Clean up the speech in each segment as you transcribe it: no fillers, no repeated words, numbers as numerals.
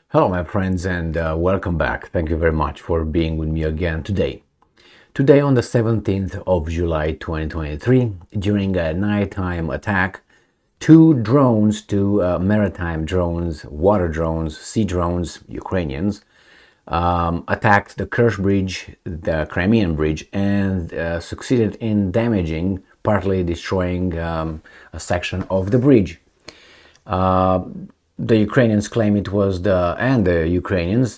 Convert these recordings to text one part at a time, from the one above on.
Hello, my friends, and welcome back. Thank you very much for being with me again today. Today, on the 17th of July 2023, during a nighttime attack, two maritime drones, water drones, sea drones, Ukrainians, attacked the Kerch Bridge, the Crimean Bridge, and succeeded in damaging, partly destroying a section of the bridge. The Ukrainians claim it was the Ukrainians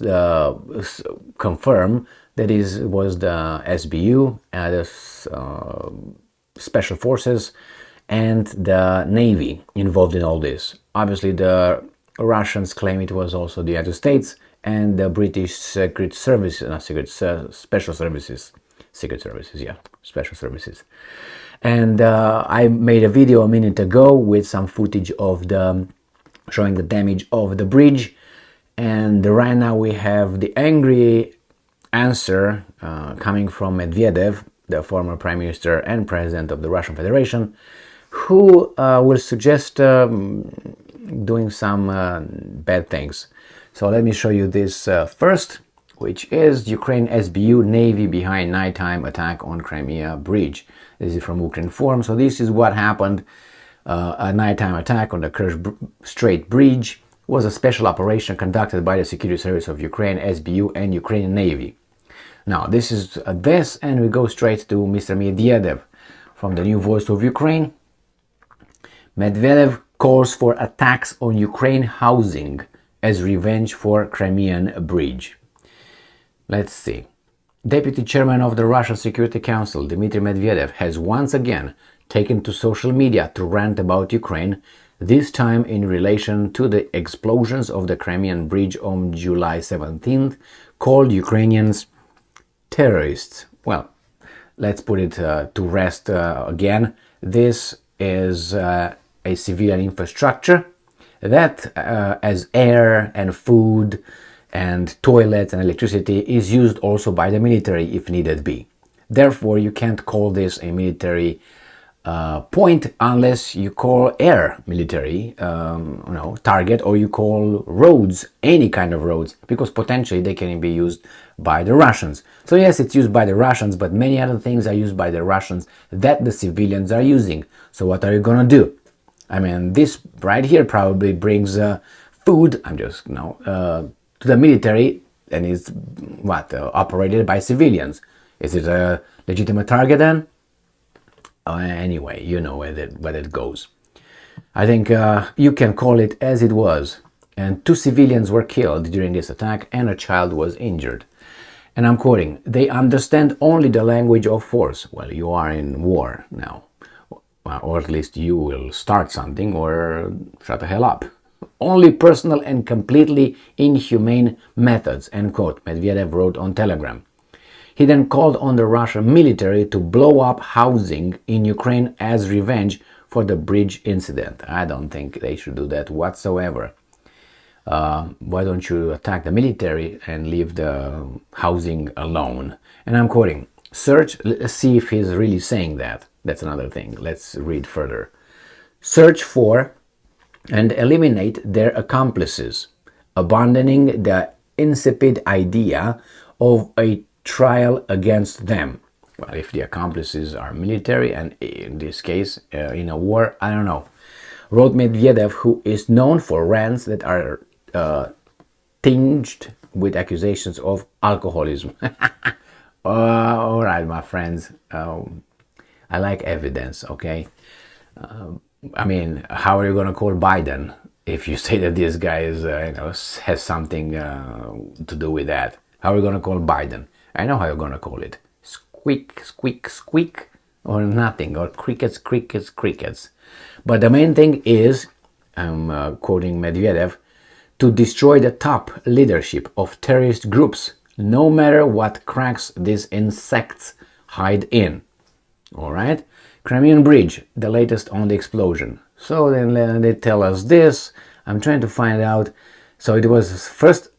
confirm that it was the SBU, the Special Forces, and the Navy involved in all this. Obviously, the Russians claim it was also the United States and the British Secret Service, Special Services, Secret Services, yeah, Special Services. And I made a video a minute ago with some footage of showing the damage of the bridge, and right now we have the angry answer coming from Medvedev, the former Prime Minister and President of the Russian Federation, who will suggest doing some bad things. So let me show you this first, which is Ukraine SBU Navy behind nighttime attack on Crimea Bridge. This is from Ukrinform. So this is what happened. A nighttime attack on the Kerch Strait Bridge was a special operation conducted by the Security Service of Ukraine, SBU, and Ukrainian Navy. Now, this is this, and we go straight to Mr. Medvedev from the New Voice of Ukraine. Medvedev calls for attacks on Ukraine housing as revenge for Crimean Bridge. Let's see. Deputy Chairman of the Russian Security Council, Dmitry Medvedev, has once again taken to social media to rant about Ukraine, this time in relation to the explosions of the Crimean Bridge on July 17th, called Ukrainians terrorists. Well, let's put it to rest again. This is a civilian infrastructure that, as air and food and toilets and electricity, is used also by the military if needed be. Therefore, you can't call this a military point unless you call air military target, or you call roads any kind of roads, because potentially they can be used by the Russians. So yes, it's used by the Russians, but many other things are used by the Russians that the civilians are using. So what are you gonna do? I mean, this right here probably brings food, to the military, and is operated by civilians. Is it a legitimate target then? Anyway, you know where it goes. I think you can call it as it was. And two civilians were killed during this attack, and a child was injured. And I'm quoting, "They understand only the language of force." Well, you are in war now. Or at least you will start something, or shut the hell up. "Only personal and completely inhumane methods," end quote, Medvedev wrote on Telegram. He then called on the Russian military to blow up housing in Ukraine as revenge for the bridge incident. I don't think they should do that whatsoever. Why don't you attack the military and leave the housing alone? And I'm quoting, let's see if he's really saying that. That's another thing. Let's read further. "Search for and eliminate their accomplices, abandoning the insipid idea of a trial against them." Well, if the accomplices are military, and in this case in a war, I don't know, wrote Medvedev, who is known for rants that are tinged with accusations of alcoholism. All right, my friends, I like evidence, okay? I mean, how are you going to call Biden if you say that this guy is, has something to do with that? How are you going to call Biden? I know how you're going to call it. Squeak, squeak, squeak, or nothing, or crickets, crickets, crickets. But the main thing is, I'm quoting Medvedev, "to destroy the top leadership of terrorist groups, no matter what cracks these insects hide in." All right? Crimean Bridge, the latest on the explosion. So then they tell us this. I'm trying to find out. So it was first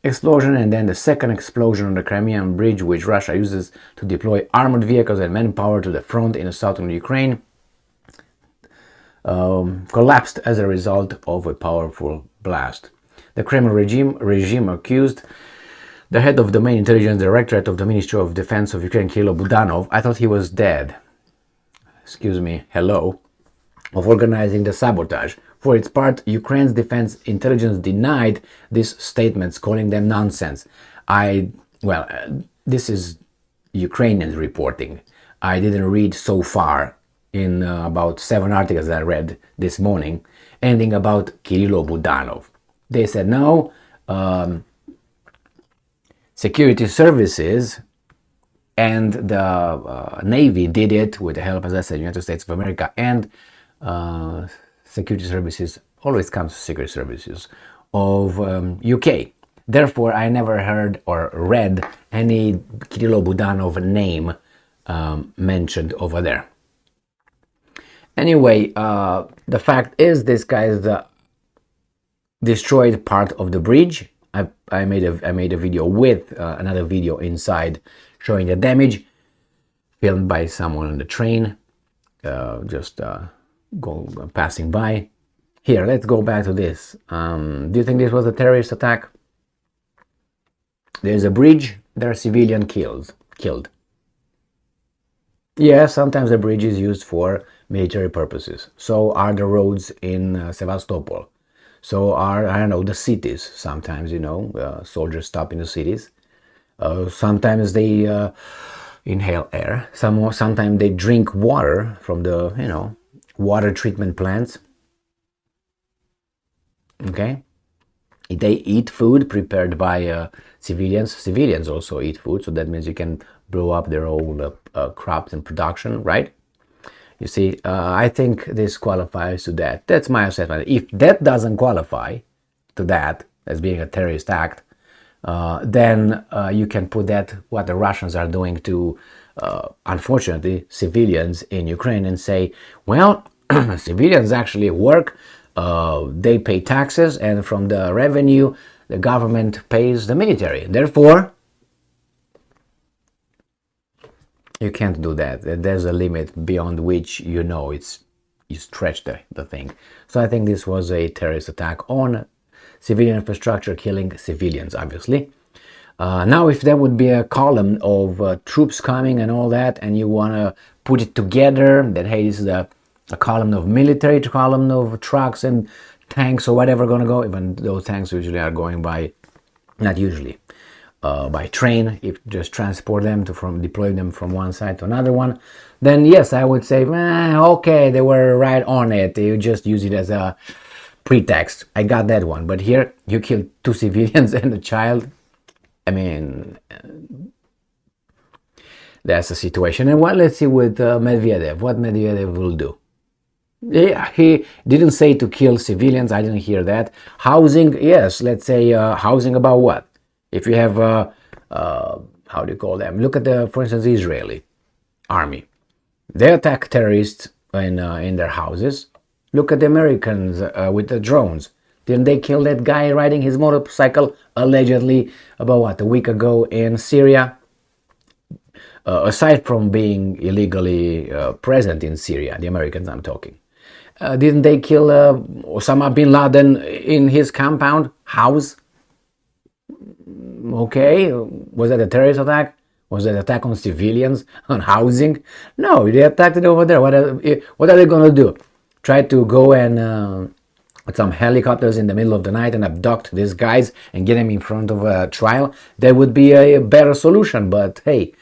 explosion, and then the second explosion on the Crimean Bridge, which Russia uses to deploy armored vehicles and manpower to the front in southern Ukraine, collapsed as a result of a powerful blast. The Kremlin regime accused the head of the main intelligence directorate of the Ministry of Defense of Ukraine, Kirill Budanov, I thought he was dead, excuse me, hello, of organizing the sabotage. For its part, Ukraine's defense intelligence denied these statements, calling them nonsense. This is Ukrainian reporting. I didn't read so far in about 7 articles that I read this morning, ending about Kirill Budanov. They said no, security services and the Navy did it with the help, as I said, United States of America, and security services, always comes to security services of UK. Therefore, I never heard or read any Kirill Budanov name mentioned over there. Anyway, the fact is, this guy is the destroyed part of the bridge. I made a video with another video inside showing the damage, filmed by someone on the train, passing by. Here, let's go back to this. Do you think this was a terrorist attack? There's a bridge, there are civilian killed. Yeah, sometimes the bridge is used for military purposes. So are the roads in Sevastopol. So are, I don't know, the cities. Sometimes, soldiers stop in the cities. Sometimes they inhale air. Sometimes they drink water from the, water treatment plants. Okay? They eat food prepared by civilians. Civilians also eat food, so that means you can blow up their own crops and production, right? You see, I think this qualifies to that. That's my assessment. If that doesn't qualify to that as being a terrorist act, then you can put that what the Russians are doing to, unfortunately, civilians in Ukraine, and say, well, civilians actually work, they pay taxes, and from the revenue, the government pays the military. Therefore, you can't do that. There's a limit beyond which you stretch the thing. So I think this was a terrorist attack on civilian infrastructure, killing civilians, obviously. Now, if there would be a column of troops coming and all that, and you want to put it together, that hey, this is a column of military, a column of trucks and tanks or whatever going to go, even those tanks usually are going by, not usually, by train, if just transport them deploy them from one side to another one, then yes, I would say, okay, they were right on it. You just use it as a pretext. I got that one. But here, you killed 2 civilians and a child. I mean, that's the situation. And let's see with Medvedev, what Medvedev will do. Yeah, he didn't say to kill civilians. I didn't hear that. Housing, yes, let's say housing about what? If you have, how do you call them? Look at for instance, the Israeli army. They attack terrorists in their houses. Look at the Americans with the drones. Didn't they kill that guy riding his motorcycle, allegedly, about what, a week ago in Syria? Aside from being illegally present in Syria, the Americans I'm talking. Didn't they kill Osama bin Laden in his compound house? Okay, was that a terrorist attack? Was that an attack on civilians, on housing? No, they attacked it over there. What are they going to do? Try to go and with some helicopters in the middle of the night and abduct these guys and get them in front of a trial? That would be a better solution. But hey,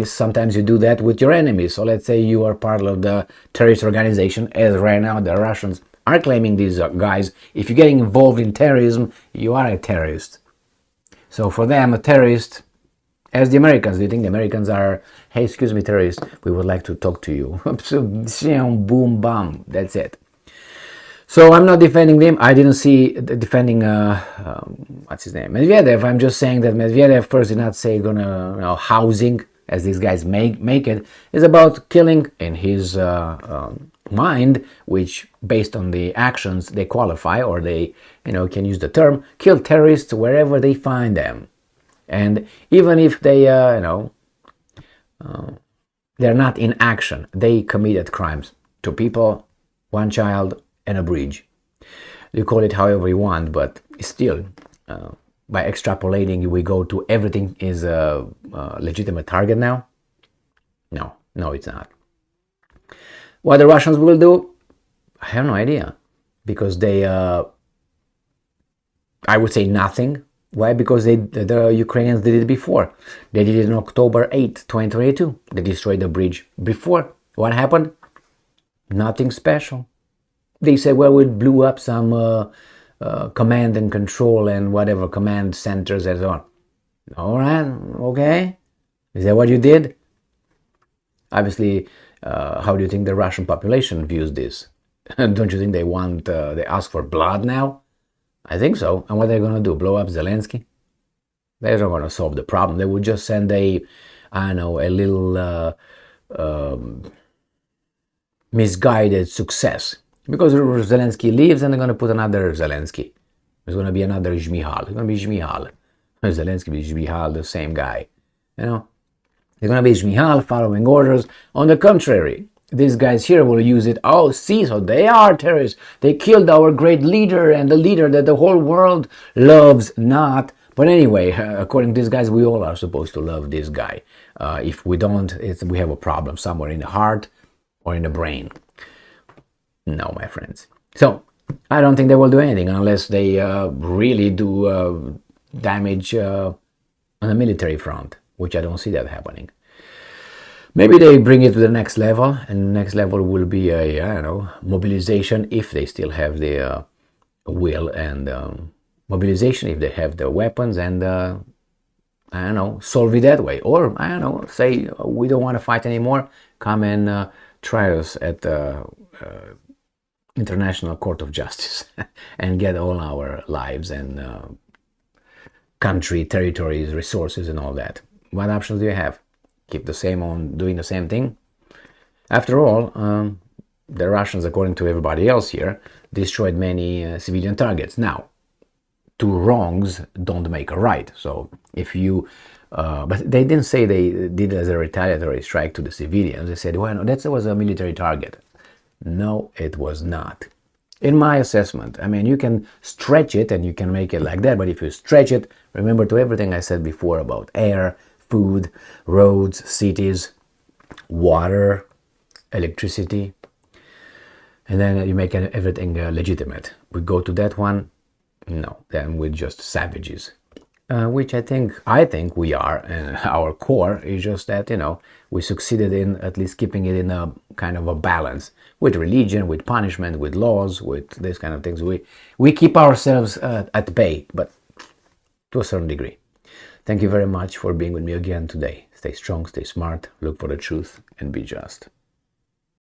sometimes you do that with your enemies. So let's say you are part of the terrorist organization, as right now the Russians are claiming these guys. If you're getting involved in terrorism, you are a terrorist. So for them, a terrorist, as the Americans, do you think the Americans are, hey, excuse me, terrorist, we would like to talk to you. Boom, bam, that's it. So I'm not defending them. I didn't see defending, what's his name, Medvedev. I'm just saying that Medvedev first did not say housing, as these guys make it, is about killing in his mind, which based on the actions they qualify, or they can use the term, kill terrorists wherever they find them. And even if they they're not in action, they committed crimes, 2 people, 1 child, and a bridge. You call it however you want, but still, by extrapolating, we go to everything is a legitimate target now. No, it's not. What the Russians will do, I have no idea, because they, I would say nothing. Why? Because the Ukrainians did it before. They did it on October 8th, 2022. They destroyed the bridge before. What happened? Nothing special. They said, well, we blew up some command and control and whatever command centers and so on. All right, okay. Is that what you did? Obviously, how do you think the Russian population views this? Don't you think they ask for blood now? I think so. And what are they going to do? Blow up Zelensky? They're not going to solve the problem. They would just send a little misguided success. Because Zelensky leaves, and they're going to put another Zelensky. There's going to be another Zhmihal. It's going to be Zhmihal. Zelensky be Zhmihal, the same guy. They're going to be Zhmihal following orders. On the contrary, these guys here will use it. Oh, see, so they are terrorists. They killed our great leader, and the leader that the whole world loves not. But anyway, according to these guys, we all are supposed to love this guy. If we don't, we have a problem somewhere in the heart or in the brain. No, my friends. So, I don't think they will do anything unless they really do damage on the military front, which I don't see that happening. Maybe they bring it to the next level, and the next level will be mobilization, if they still have the will, and mobilization if they have the weapons, and solve it that way. Or say we don't want to fight anymore. Come and try us at the International Court of Justice and get all our lives and country, territories, resources, and all that. What options do you have? Keep the same on doing the same thing? After all, the Russians, according to everybody else here, destroyed many civilian targets. Now, two wrongs don't make a right. So if you, but they didn't say they did it as a retaliatory strike to the civilians. They said, well, no, that was a military target. No, it was not. In my assessment, I mean, you can stretch it and you can make it like that, but if you stretch it, remember to everything I said before about air, food, roads, cities, water, electricity, and then you make everything legitimate. We go to that one, no, then we're just savages, which I think we are, and our core is just that, we succeeded in at least keeping it in a kind of a balance with religion, with punishment, with laws, with these kind of things. We keep ourselves at bay, but to a certain degree. Thank you very much for being with me again today. Stay strong, stay smart, look for the truth, and be just.